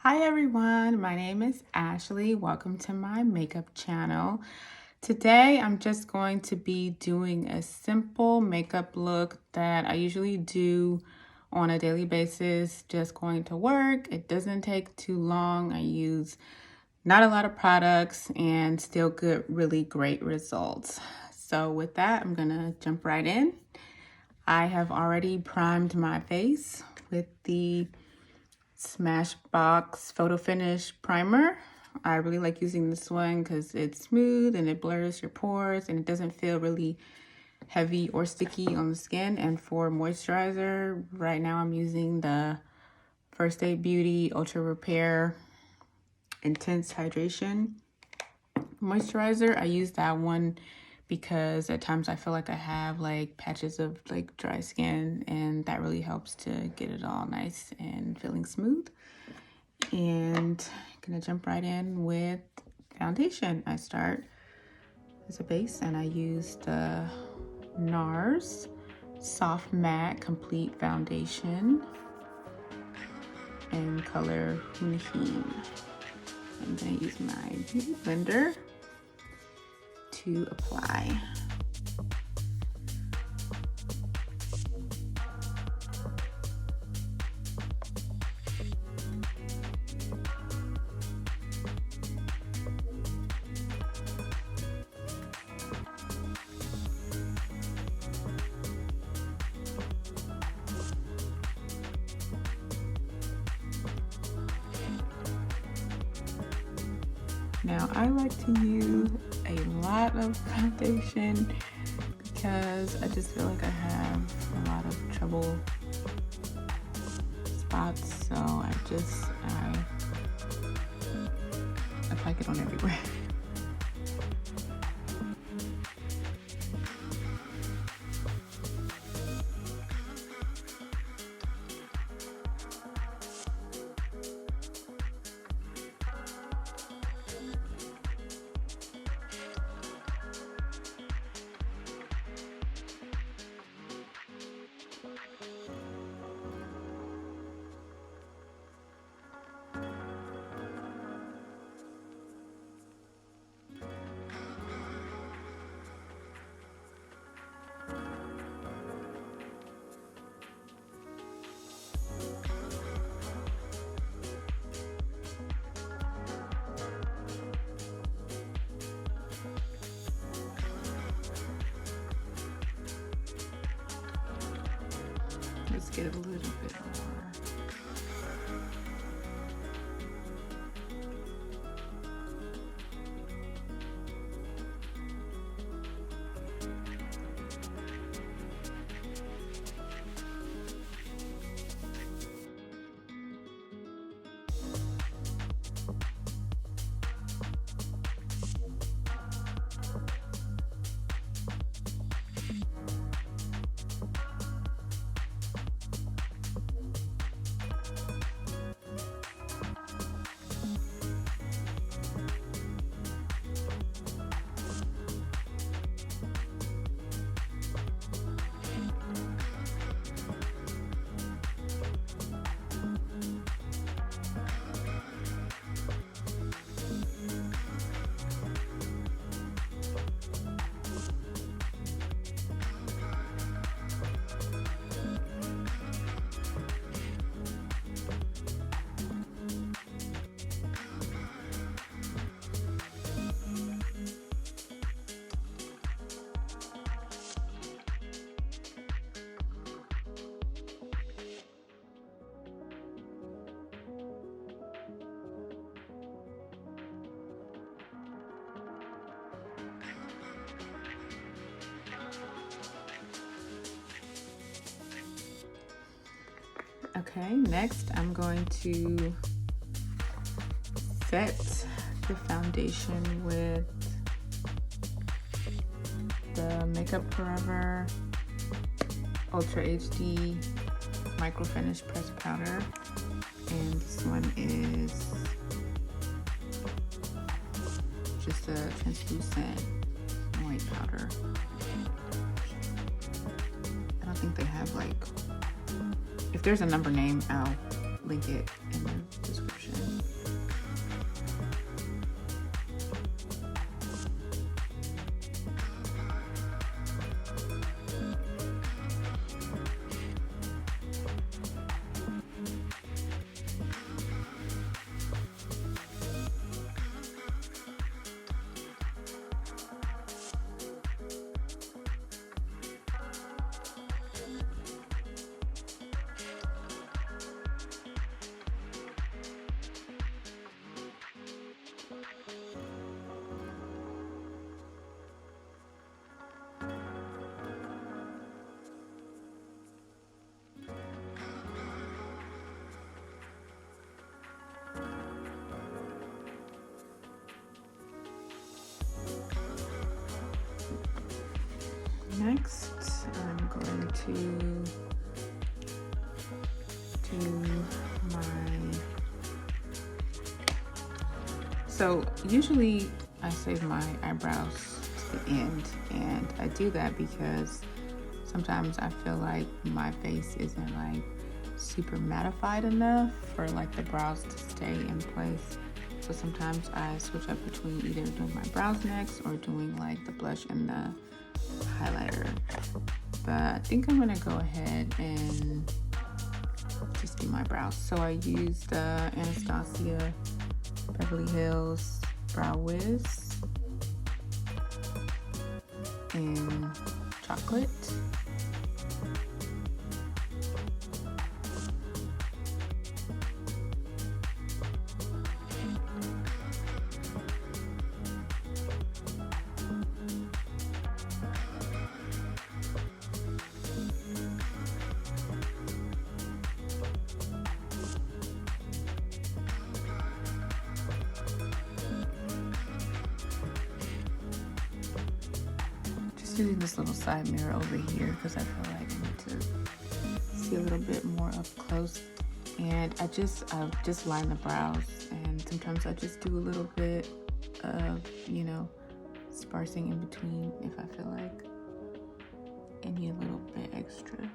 Hi everyone, my name is Ashley. Welcome to my makeup channel. Today I'm just going to be doing a simple makeup look that I usually do on a daily basis, just going to work. It doesn't take too long. I use not a lot of products and still get really great results. So with that, I'm gonna jump right in. I have already primed my face with the Smashbox Photo Finish Primer. I really like using this one because it's smooth and it blurs your pores and it doesn't feel really heavy or sticky on the skin. And for moisturizer, right now I'm using the First Aid Beauty Ultra Repair Intense Hydration Moisturizer. I use that one because at times I feel like I have like patches of like dry skin, and that really helps to get it all nice and feeling smooth. And I'm gonna jump right in with foundation. I start as a base and I use the Nars Soft Matte Complete Foundation in color Huahine. I'm gonna use my beauty blender to apply. Now, I like to use a lot of foundation because I just feel like I have a lot of trouble spots, so I pack it on everywhere. Let's get a little bit more. Okay, next I'm going to set the foundation with the Makeup Forever Ultra HD Microfinish Pressed Powder. And this one is just a translucent white powder. I don't think they have like, if there's a number name, I'll link it in the description. Next, I'm going to do so usually I save my eyebrows to the end, and I do that because sometimes I feel like my face isn't like super mattified enough for like the brows to stay in place. So sometimes I switch up between either doing my brows next or doing like the blush and the highlighter. But I think I'm gonna go ahead and just do my brows. So I use the Anastasia Beverly Hills Brow Wiz in chocolate. Using this little side mirror over here because I feel like I need to see a little bit more up close. And I just line the brows, and sometimes I just do a little bit of, you know, sparsing in between if I feel like I need a little bit extra.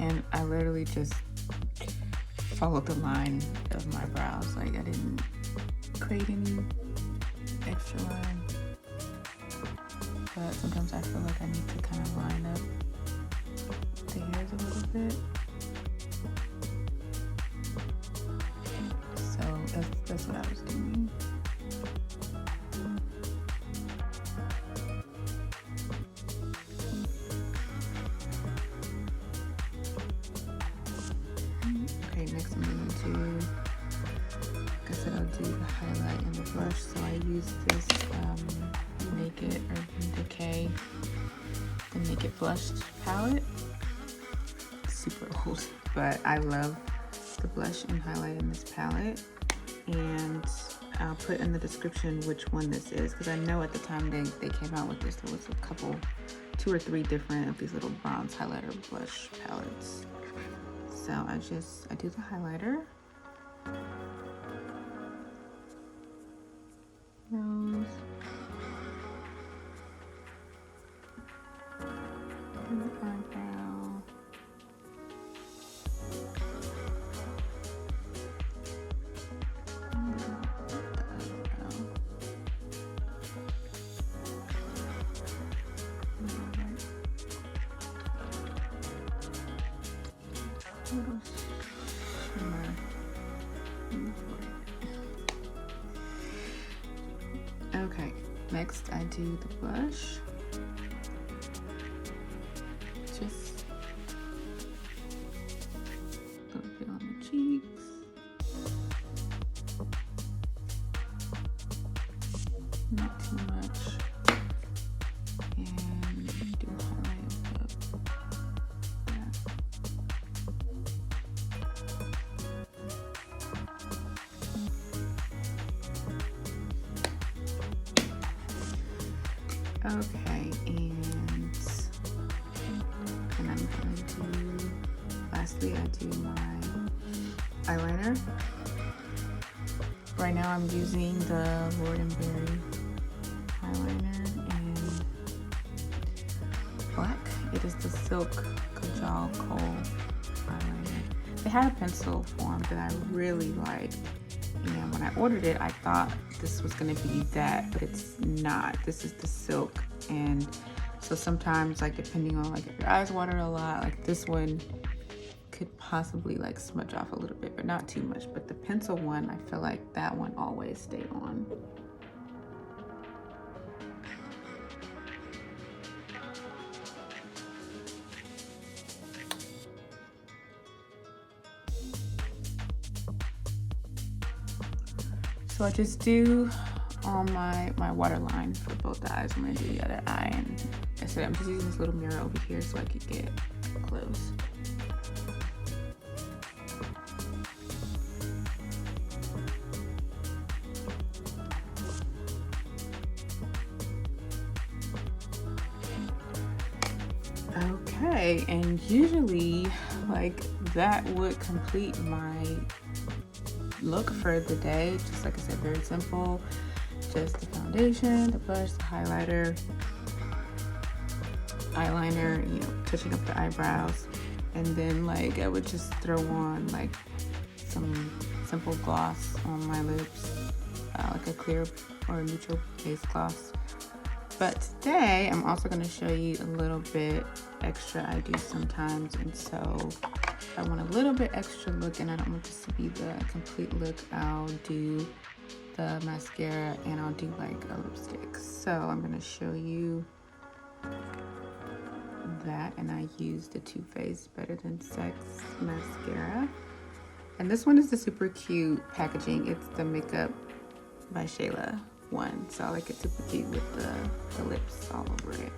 And I literally just followed the line of my brows. Like I didn't create any extra line. But sometimes I feel like I need to kind of line up the hairs a little bit. So that's what I was doing. Next I'm going to, like I said, I'll do the highlight and the blush. So I use this Naked Urban Decay, the Naked Blush palette. It's super old, but I love the blush and highlight in this palette. And I'll put in the description which one this is, because I know at the time they came out with this, there was a couple, 2 or 3 different of these little bronze highlighter blush palettes. So I do the highlighter, nose, and the eyebrow, Okay, next I do the blush. Just a little bit on the cheeks. Not too much. And do a highlight of that. Okay, and I'm gonna do, lastly I do my eyeliner. Right now I'm using the Lord & Berry eyeliner in black. It is the Silk Kajal Kohl eyeliner. They had a pencil form that I really liked, and when I ordered it, I thought this was gonna be that, but it's not. This is the silk, and so sometimes, like, depending on like if your eyes water a lot, like this one could possibly like smudge off a little bit, but not too much. But the pencil one, I feel like that one always stayed on. So I just do on my waterline for both eyes. I'm gonna do the other eye, and I said I'm just using this little mirror over here so I could get close. Okay, and usually like that would complete my look for the day. Just like I said, very simple. Just the foundation, the blush, the highlighter, eyeliner, you know, touching up the eyebrows, and then like I would just throw on like some simple gloss on my lips, like a clear or neutral base gloss. But today I'm also going to show you a little bit extra I do sometimes, and so I want a little bit extra look and I don't want this to be the complete look, I'll do the mascara and I'll do like a lipstick. So I'm going to show you that, and I use the Too Faced Better Than Sex mascara, and this one is the super cute packaging. It's the Makeup by Shayla one, so I like it super cute with the lips all over it.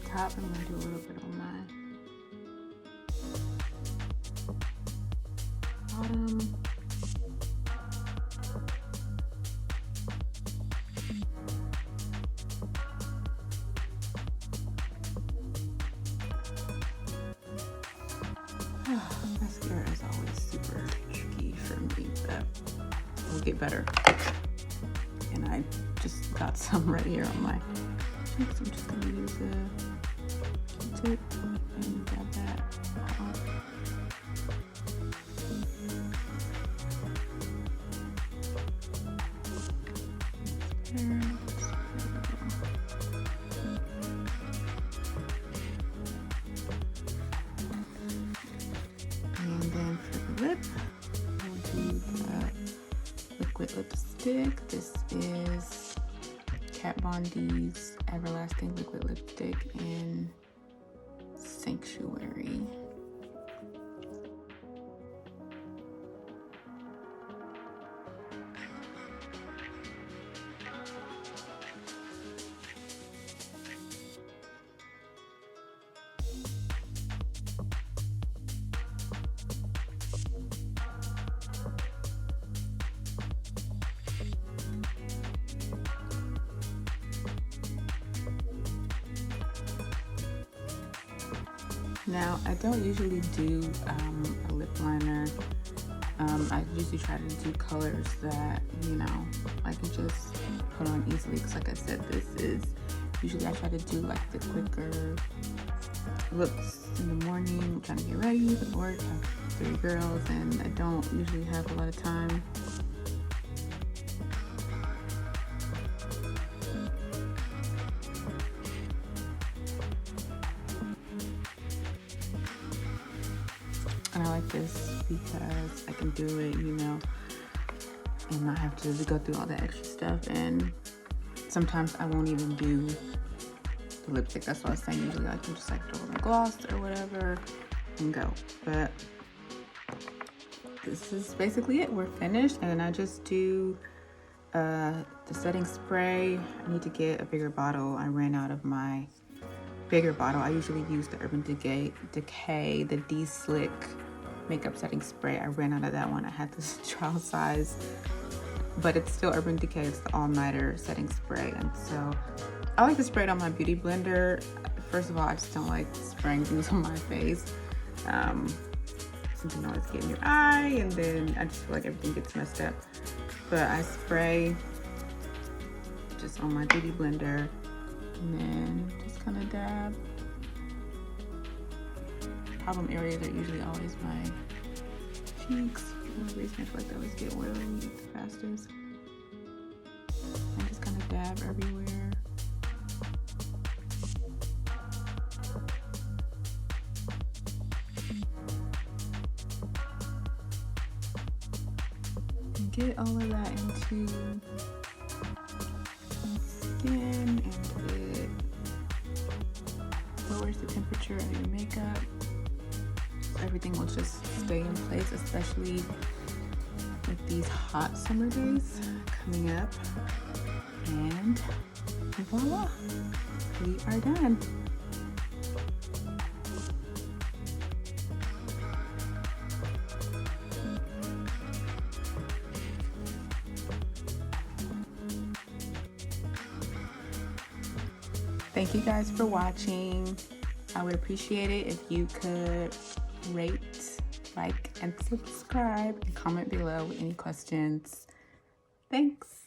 Top, I'm gonna do a little bit on my bottom. Mascara is always super tricky for me, but it'll get better. And I just got some right here on my cheeks. I'm just gonna use a Q-tip and grab that off. And then for the lip, we'll do the liquid lipstick. This is Kat Von D's Everlasting Liquid Lipstick in Sanctuary. Now, I don't usually do a lip liner. I usually try to do colors that, you know, I can just put on easily. Because like I said, this is, usually I try to do like the quicker looks in the morning, trying to get ready for work. I have 3 girls and I don't usually have a lot of time. And I like this because I can do it, you know, and not have to go through all that extra stuff. And sometimes I won't even do the lipstick. That's what I was saying. Usually I can just like throw on a gloss or whatever and go. But this is basically it. We're finished. And then I just do the the setting spray. I need to get a bigger bottle. I ran out of my bigger bottle. I usually use the Urban Decay, the D-Slick makeup setting spray. I ran out of that one. I had this trial size, but it's still Urban Decay. It's the all-nighter setting spray. And so I like to spray it on my beauty blender. First of all, I just don't like spraying things on my face. Something always get in your eye, and then I just feel like everything gets messed up. But I spray just on my beauty blender, and then just kind of dab. Problem areas are usually always my cheeks. For some reason, I feel like they always get oily the fastest. I just kind of dab everywhere. And get all of that into skin, and it lowers the temperature of your makeup. So everything will just stay in place, especially with these hot summer days coming up. And voila, we are done. Thank you guys for watching. I would appreciate it if you could rate, like, and subscribe, and comment below with any questions. Thanks.